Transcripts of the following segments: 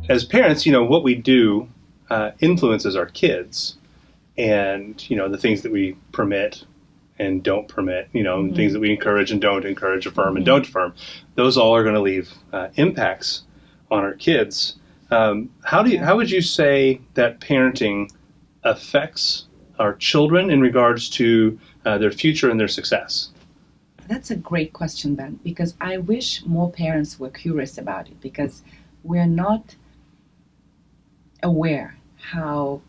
as parents, what we do influences our kids, and the things that we permit and don't permit, and things that we encourage and don't encourage, affirm and don't affirm. Those all are going to leave impacts on our kids. How would you say that parenting affects our children in regards to their future and their success? That's a great question, Ben, because I wish more parents were curious about it, because we're not aware how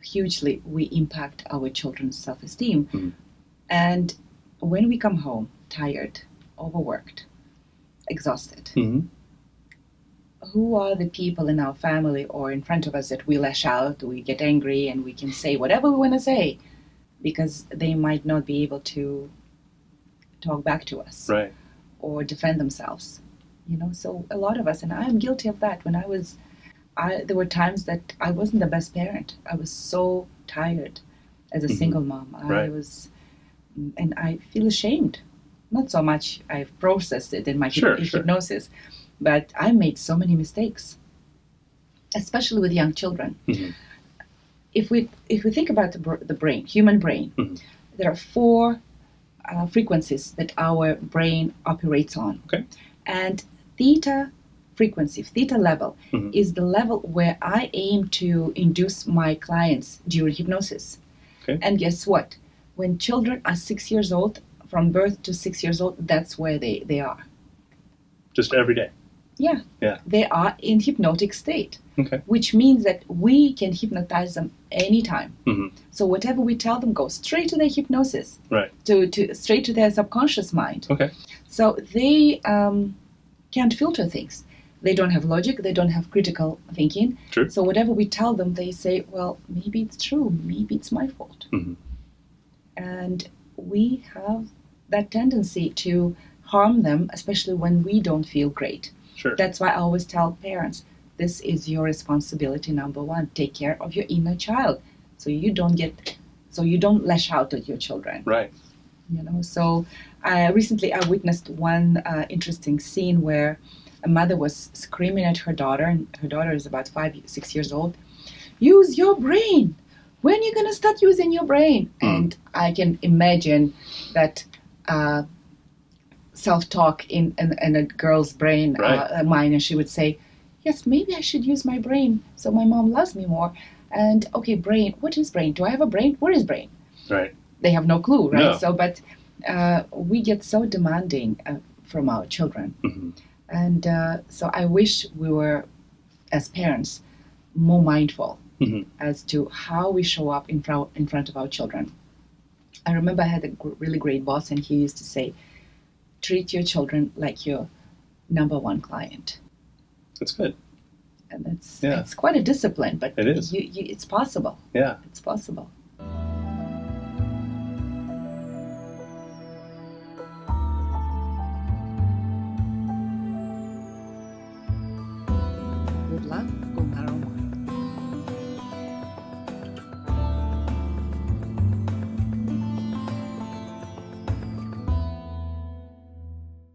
hugely we impact our children's self-esteem. Mm-hmm. And when we come home tired, overworked, exhausted, who are the people in our family or in front of us that we lash out, we get angry, and we can say whatever we want to say because they might not be able to talk back to us, right, or defend themselves? So a lot of us, and I'm guilty of that. When there were times that I wasn't the best parent. I was so tired as a single mom. Right. And I feel ashamed. Not so much I've processed it in my hypnosis, but I made so many mistakes, especially with young children. Mm-hmm. If we think about the brain, human brain, there are 4 frequencies that our brain operates on. Okay. And theta frequency, theta level, is the level where I aim to induce my clients during hypnosis. Okay. And guess what? When children are 6 years old, from birth to 6 years old, that's where they are. Just every day? Yeah. They are in hypnotic state, okay, which means that we can hypnotize them anytime. Mm-hmm. So whatever we tell them goes straight to their hypnosis, right, to straight to their subconscious mind. Okay. So they can't filter things. They don't have logic. They don't have critical thinking. True. So whatever we tell them, they say, well, maybe it's true. Maybe it's my fault. Mm-hmm. And we have that tendency to harm them, especially when we don't feel great. Sure. That's why I always tell parents, this is your responsibility, number 1. Take care of your inner child, so you don't lash out at your children. Right. So recently I witnessed one interesting scene where a mother was screaming at her daughter, and her daughter is about 5-6 years old. Use your brain. When are you going to start using your brain? And I can imagine that self-talk in a girl's brain, right, mind, and she would say, yes, maybe I should use my brain so my mom loves me more. And okay, brain, what is brain? Do I have a brain? Where is brain? Right. They have no clue, right? No. So, but we get so demanding from our children. Mm-hmm. And so I wish we were, as parents, more mindful as to how we show up in front of our children. I remember I had a really great boss, and he used to say, treat your children like your number 1 client. That's good. And it's quite a discipline, but it is. It's possible. Yeah. It's possible. With love, kung aroma.